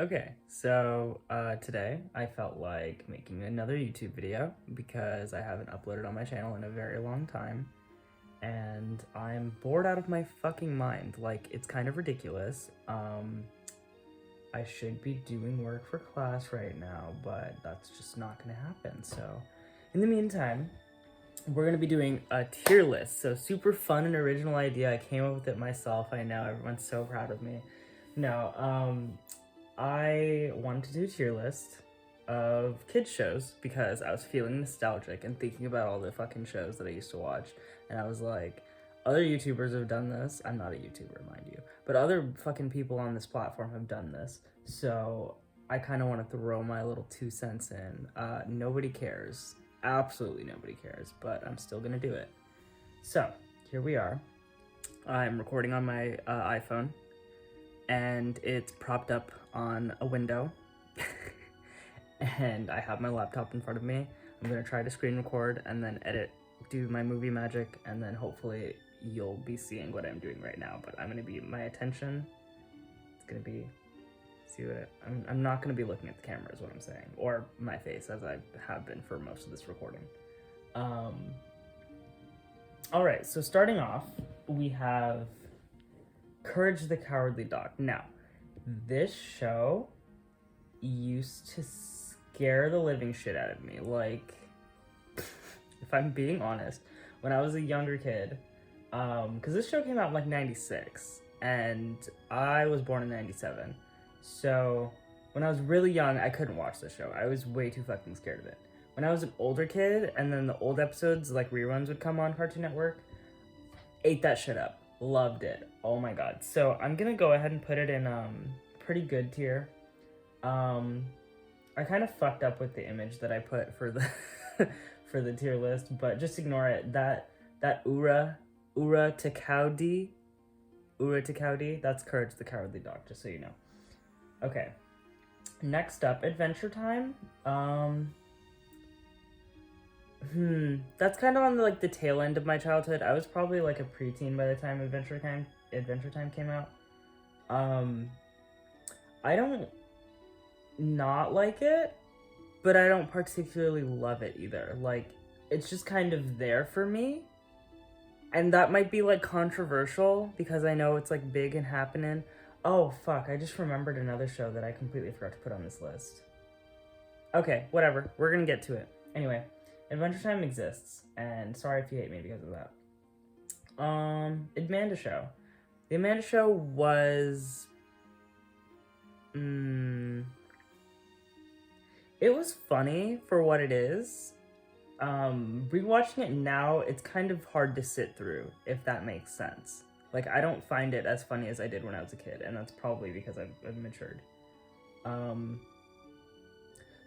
Okay, so today I felt like making another YouTube video because I haven't uploaded on my channel in a very long time and I'm bored out of my fucking mind. Like, it's kind of ridiculous. I should be doing work for class right now, but that's just not gonna happen. So in the meantime, we're gonna be doing a tier list. So super fun and original idea. I came up with it myself. I know everyone's so proud of me. No, I wanted to do a tier list of kids shows because I was feeling nostalgic and thinking about all the fucking shows that I used to watch. And I was like, other YouTubers have done this. I'm not a YouTuber, mind you, but other fucking people on this platform have done this. So I kind of want to throw my little 2 cents in. Nobody cares. Absolutely nobody cares, but I'm still gonna do it. So here we are. I'm recording on my iPhone and it's propped up on a window and I have my laptop in front of me. I'm gonna try to screen record and then edit, do my movie magic, and then hopefully you'll be seeing what I'm doing right now. But I'm gonna be, my attention, it's gonna be, see what I'm not gonna be looking at the camera is what I'm saying, or my face as I have been for most of this recording. All right, so starting off, we have Courage the Cowardly Dog. Now, this show used to scare the living shit out of me. Like, if I'm being honest, when I was a younger kid, because this show came out in like 96, and I was born in 97. So, when I was really young, I couldn't watch the show. I was way too fucking scared of it. When I was an older kid, and then the old episodes, like reruns would come on Cartoon Network, ate that shit up. Loved it. Oh my god. So I'm gonna go ahead and put it in pretty good tier. I kind of fucked up with the image that I put for the for the tier list, but just ignore it. That Ura Takowdi, that's Courage the Cowardly Dog, just so you know. Okay. Next up, Adventure Time. That's kind of on the tail end of my childhood. I was probably like a preteen by the time Adventure Time came out. I don't not like it, but I don't particularly love it either. Like, it's just kind of there for me. And that might be like controversial because I know it's like big and happening. Oh fuck, I just remembered another show that I completely forgot to put on this list. Okay, whatever. We're gonna get to it. Anyway, Adventure Time exists, and sorry if you hate me because of that. Amanda Show. The Amanda Show was... it was funny for what it is. Rewatching it now, it's kind of hard to sit through, if that makes sense. Like, I don't find it as funny as I did when I was a kid, and that's probably because I've matured.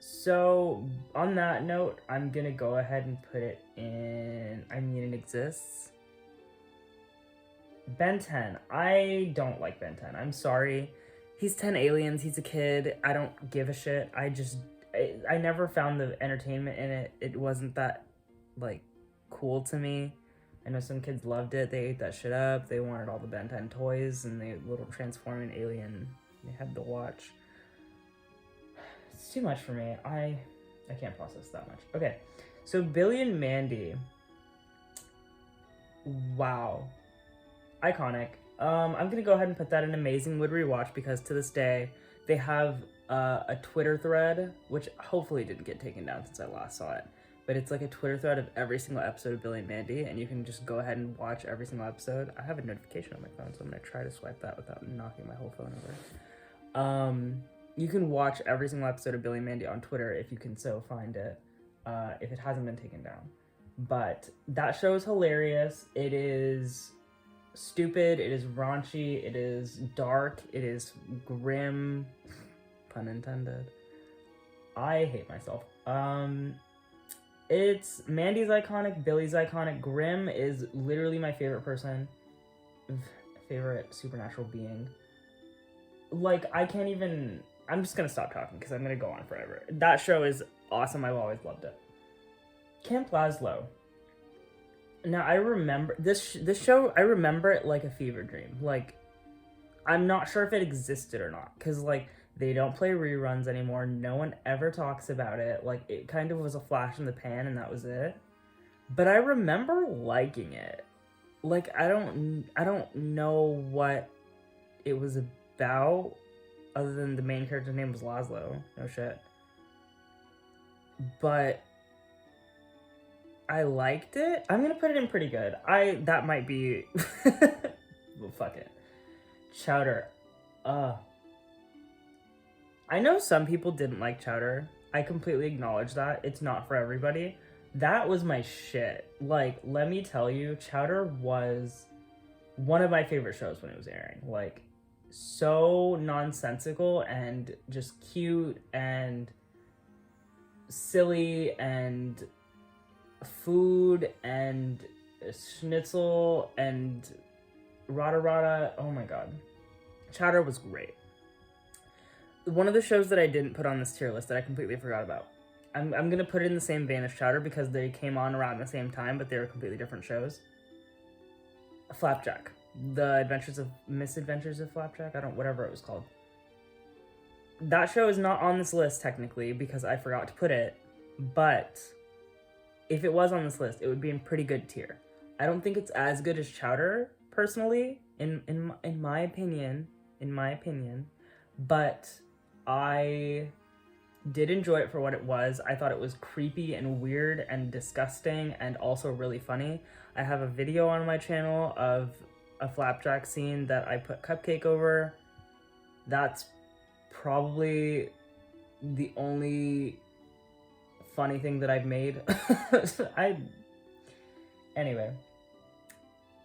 So, on that note, I'm gonna go ahead and put it in... I mean, it exists. Ben 10. I don't like Ben 10. I'm sorry. He's 10 aliens. He's a kid. I don't give a shit. I never found the entertainment in it. It wasn't that, like, cool to me. I know some kids loved it. They ate that shit up. They wanted all the Ben 10 toys and the little transforming alien they had to watch. It's too much for me. I can't process that much. Okay, so Billy and Mandy. Wow. Iconic. I'm gonna go ahead and put that in amazing would rewatch because to this day they have a Twitter thread, which hopefully didn't get taken down since I last saw it, but it's like a Twitter thread of every single episode of Billy and Mandy, and you can just go ahead and watch every single episode. I have a notification on my phone, so I'm gonna try to swipe that without knocking my whole phone over. You can watch every single episode of Billy and Mandy on Twitter if you can so find it, if it hasn't been taken down. But that show is hilarious. It is stupid, it is raunchy, it is dark, it is grim, pun intended. I hate myself. It's Mandy's iconic, Billy's iconic. Grim is literally my favorite person, favorite supernatural being. Like, I can't even... I'm just gonna stop talking because I'm gonna go on forever. That show is awesome. I've always loved it. Camp Lazlo. Now, I remember this show, I remember it like a fever dream. Like, I'm not sure if it existed or not, because like they don't play reruns anymore. No one ever talks about it. Like it kind of was a flash in the pan and that was it. But I remember liking it. Like I don't know what it was about other than the main character's name was Laszlo. No shit. But I liked it. I'm gonna put it in pretty good. That might be well, fuck it. Chowder. I know some people didn't like Chowder. I completely acknowledge that. It's not for everybody. That was my shit. Like, let me tell you, Chowder was one of my favorite shows when it was airing. Like, so nonsensical and just cute and silly and food and schnitzel and rada rada. Oh my god. Chowder was great. One of the shows that I didn't put on this tier list that I completely forgot about. I'm going to put it in the same vein as Chowder because they came on around the same time, but they were completely different shows. Flapjack. The Misadventures of Flapjack? whatever it was called. That show is not on this list technically because I forgot to put it, but if it was on this list, it would be in pretty good tier. I don't think it's as good as Chowder, personally, in my opinion, but I did enjoy it for what it was. I thought it was creepy and weird and disgusting and also really funny. I have a video on my channel of a Flapjack scene that I put Cupcake over. That's probably the only funny thing that I've made. Anyway.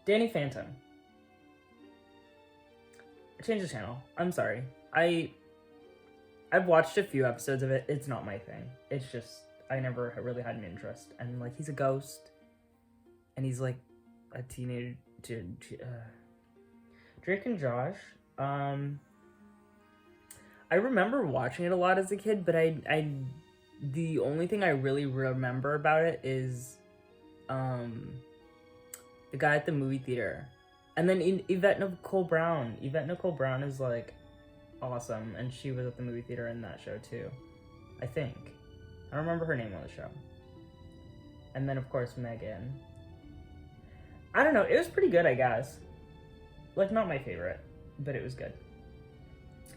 Danny Phantom. Change the channel. I'm sorry. I've watched a few episodes of it. It's not my thing. It's just, I never really had an interest. And, like, he's a ghost. And he's, like, a teenager. Drake and Josh. I remember watching it a lot as a kid, but the only thing I really remember about it is, the guy at the movie theater. And then Yvette Nicole Brown. Yvette Nicole Brown is, like, awesome, and she was at the movie theater in that show too, I think. I don't remember her name on the show. And then of course Megan. I don't know, it was pretty good, I guess. Like, not my favorite, but it was good.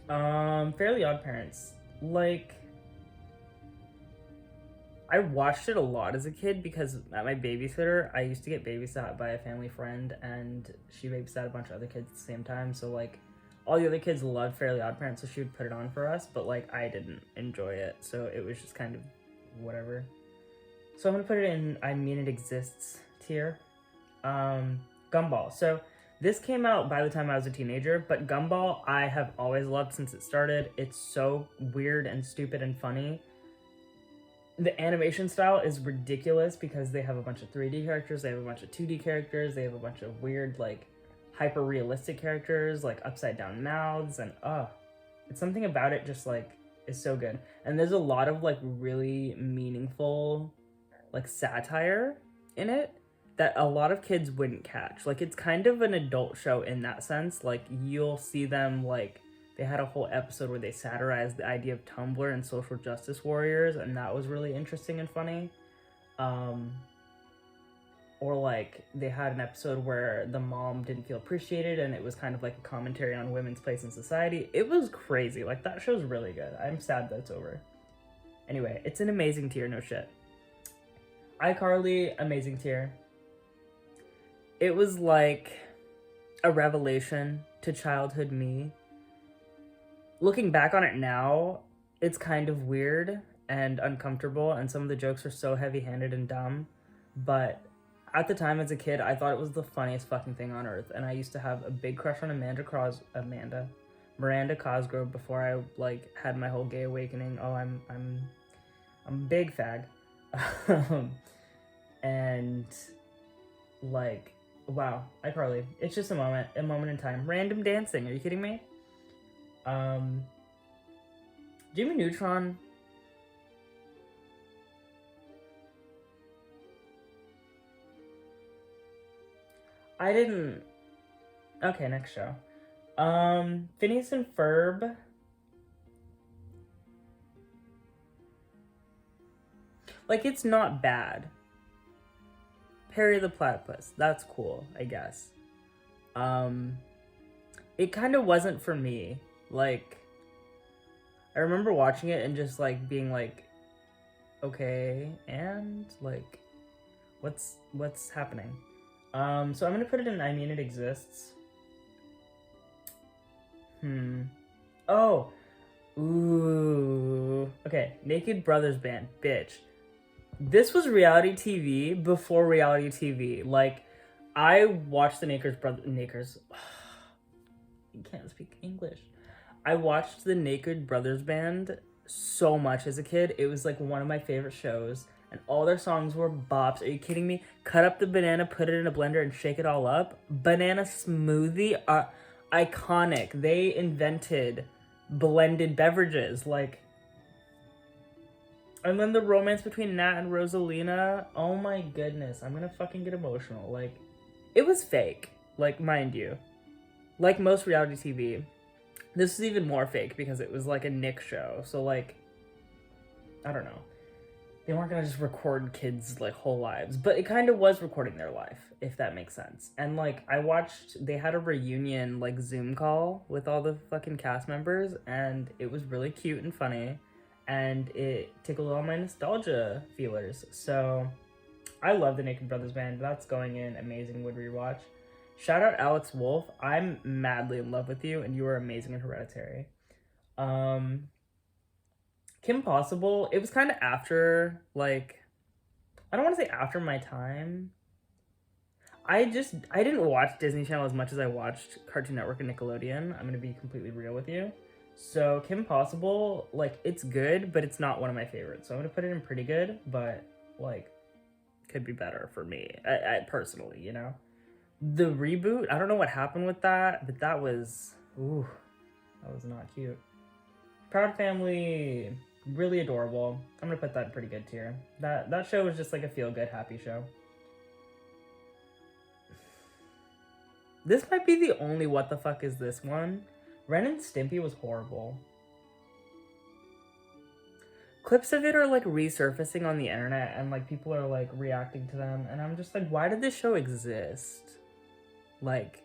Fairly Odd Parents. Like, I watched it a lot as a kid because at my babysitter, I used to get babysat by a family friend, and she babysat a bunch of other kids at the same time, so like all the other kids loved Fairly Odd Parents, so she would put it on for us, but like I didn't enjoy it, so it was just kind of whatever. So I'm gonna put it in I Mean It Exists tier. Gumball. So this came out by the time I was a teenager, but Gumball I have always loved since it started. It's so weird and stupid and funny. The animation style is ridiculous because they have a bunch of 3D characters, they have a bunch of 2D characters, they have a bunch of weird, like, hyper-realistic characters, like upside-down mouths, and it's something about it just, like, is so good. And there's a lot of, like, really meaningful, like, satire in it that a lot of kids wouldn't catch. Like, it's kind of an adult show in that sense. Like, you'll see them, like, they had a whole episode where they satirized the idea of Tumblr and social justice warriors, and that was really interesting and funny. Or like they had an episode where the mom didn't feel appreciated, and it was kind of like a commentary on women's place in society. It was crazy. Like, that show's really good. I'm sad that it's over. Anyway, it's an amazing tier, no shit. iCarly, amazing tier. It was like a revelation to childhood me. Looking back on it now, it's kind of weird and uncomfortable, and some of the jokes are so heavy-handed and dumb, but at the time as a kid, I thought it was the funniest fucking thing on earth, and I used to have a big crush on Miranda Cosgrove before I, like, had my whole gay awakening. Oh, I'm a big fag. And, like, wow, iCarly. It's just a moment in time. Random dancing, are you kidding me? Jimmy Neutron. Okay, next show. Phineas and Ferb. Like, it's not bad. Perry the Platypus, that's cool, I guess. It kind of wasn't for me. Like, I remember watching it and just, like, being like, okay, and, like, what's happening? So I'm gonna put it in I Mean It Exists. Oh! Ooh. Okay, Naked Brothers Band, bitch. This was reality TV before reality TV. Like, I watched the Nakers. You can't speak English. I watched the Naked Brothers Band so much as a kid. It was like one of my favorite shows, and all their songs were bops. Are you kidding me? Cut up the banana, put it in a blender, and shake it all up. Banana smoothie are iconic. They invented blended beverages, like. And then the romance between Nat and Rosalina. Oh my goodness, I'm gonna fucking get emotional. Like, it was fake. Like, mind you. Like most reality TV. This is even more fake because it was like a Nick show. So, like, I don't know. They weren't gonna just record kids' like whole lives. But it kind of was recording their life, if that makes sense. And like, I watched, they had a reunion like Zoom call with all the fucking cast members. And it was really cute and funny. And it tickled all my nostalgia feelers. So, I love the Naked Brothers Band. That's going in amazing would rewatch. Shout out Alex Wolf. I'm madly in love with you, and you are amazing in Hereditary. Kim Possible. It was kind of after, like, I don't want to say after my time. I didn't watch Disney Channel as much as I watched Cartoon Network and Nickelodeon. I'm gonna be completely real with you. So Kim Possible, like, it's good, but it's not one of my favorites. So I'm gonna put it in pretty good, but, like, could be better for me, I personally, you know? The reboot, I don't know what happened with that, but that was, ooh, that was not cute. Proud Family, really adorable. I'm gonna put that in pretty good tier. That show was just like a feel-good, happy show. This might be the only what the fuck is this one. Ren and Stimpy was horrible. Clips of it are like resurfacing on the internet and like people are like reacting to them and I'm just like, why did this show exist? Like,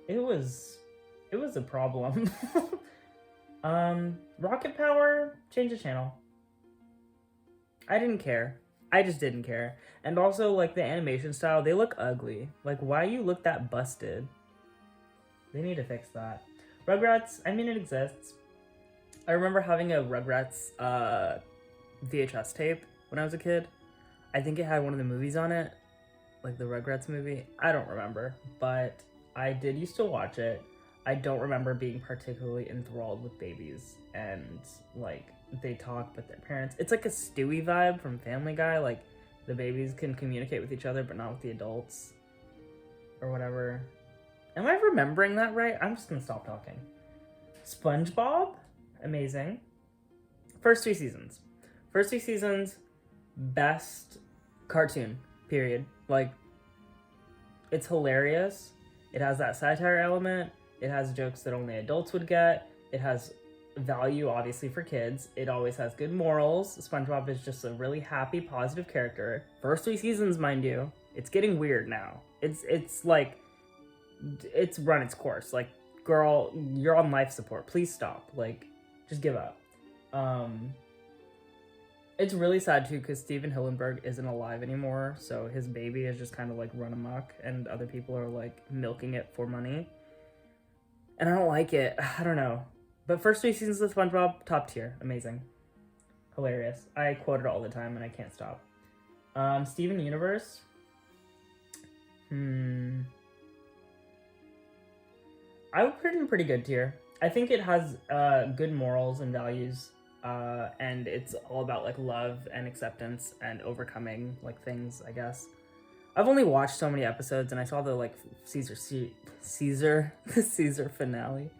it was a problem. Rocket Power, change the channel. I didn't care. I just didn't care. And also, like, the animation style, they look ugly. Like, why you look that busted? They need to fix that. Rugrats, I mean, it exists. I remember having a Rugrats VHS tape when I was a kid. I think it had one of the movies on it. Like the Rugrats movie. I don't remember. But I did used to watch it. I don't remember being particularly enthralled with babies. And, like, they talk with their parents. It's like a Stewie vibe from Family Guy. Like, the babies can communicate with each other, but not with the adults. Or whatever. Am I remembering that right? I'm just gonna stop talking. SpongeBob? Amazing. First 3 seasons. First 3 seasons, best cartoon, period. Like, it's hilarious. It has that satire element. It has jokes that only adults would get. It has value, obviously, for kids. It always has good morals. SpongeBob is just a really happy, positive character. First 3 seasons, mind you. It's getting weird now. It's like, it's run its course. Like, girl, you're on life support. Please stop. Like, just give up. It's really sad too because Steven Hillenburg isn't alive anymore, so his baby is just kind of like run amok, and other people are like milking it for money. And I don't like it. I don't know. But first 3 seasons of SpongeBob, top tier, amazing, hilarious. I quote it all the time, and I can't stop. Steven Universe. I would put it in pretty good tier. I think it has good morals and values, and it's all about like love and acceptance and overcoming like things, I guess. I've only watched so many episodes, and I saw the like Caesar finale.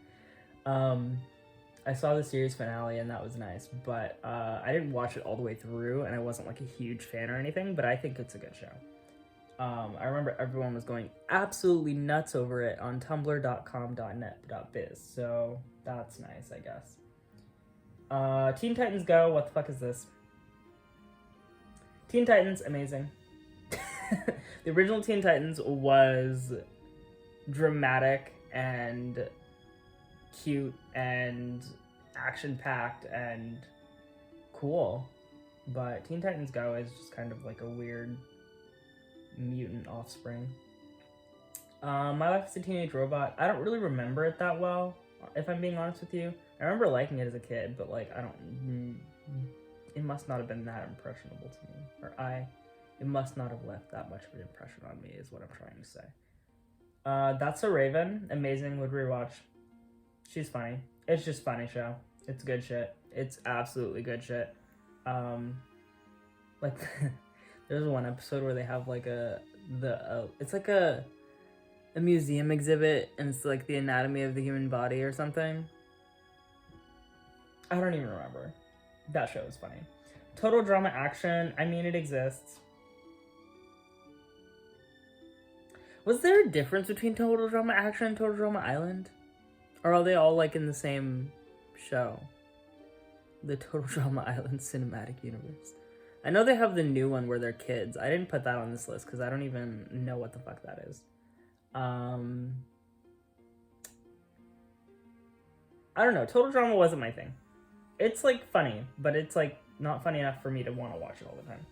I saw the series finale, and that was nice, but I didn't watch it all the way through, and I wasn't like a huge fan or anything, but I think it's a good show. I remember everyone was going absolutely nuts over it on tumblr.com.net.biz, so that's nice, I guess. Teen Titans Go, what the fuck is this? Teen Titans, amazing. The original Teen Titans was dramatic and cute and action-packed and cool, but Teen Titans Go is just kind of like a weird mutant offspring. My Life as a Teenage Robot, I don't really remember it that well, if I'm being honest with you. I remember liking it as a kid, but like it must not have been that impressionable to me, or it must not have left that much of an impression on me, is what I'm trying to say. That's So Raven, amazing, would rewatch. She's funny. It's just funny show. It's good shit. It's absolutely good shit. Like there's one episode where they have like it's like a museum exhibit, and it's like the anatomy of the human body or something. I don't even remember. That show is funny. Total Drama Action, I mean, it exists. Was there a difference between Total Drama Action and Total Drama Island? Or are they all like in the same show? The Total Drama Island cinematic universe. I know they have the new one where they're kids. I didn't put that on this list because I don't even know what the fuck that is. I don't know. Total Drama wasn't my thing. It's like funny, but it's like not funny enough for me to want to watch it all the time.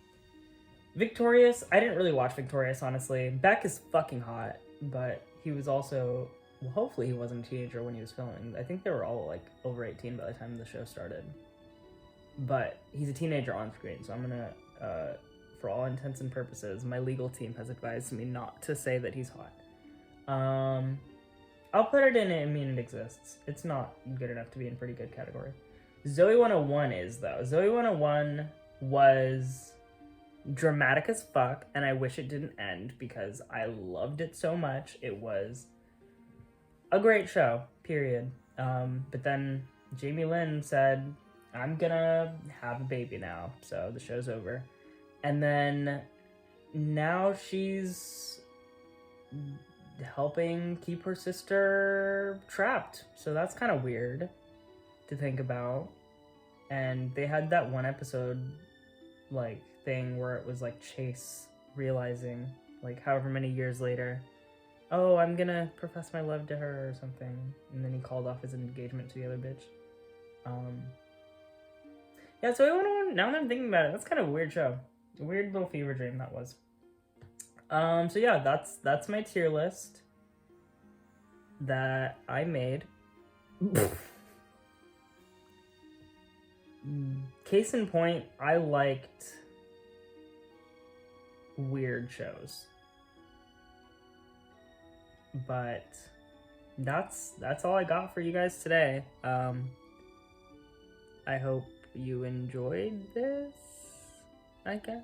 Victorious, I didn't really watch Victorious, honestly. Beck is fucking hot, but he was also, well, hopefully he wasn't a teenager when he was filming. I think they were all like over 18 by the time the show started. But he's a teenager on screen, so I'm gonna, for all intents and purposes, my legal team has advised me not to say that he's hot. I'll put it in I mean, it exists. It's not good enough to be in pretty good category. Zoe 101 is, though. Zoe 101 was dramatic as fuck, and I wish it didn't end because I loved it so much. It was a great show, period. But then Jamie Lynn said, I'm gonna have a baby now, so the show's over. And then now she's helping keep her sister trapped, so that's kind of weird to think about. And they had that one episode like thing where it was like Chase realizing like however many years later, oh, I'm gonna profess my love to her or something, and then he called off his engagement to the other bitch. Yeah, so now that I'm thinking about it, that's kind of a weird show. A weird little fever dream that was. So yeah, that's my tier list that I made. Case in point, I liked weird shows. But that's all I got for you guys today. I hope you enjoyed this, I guess.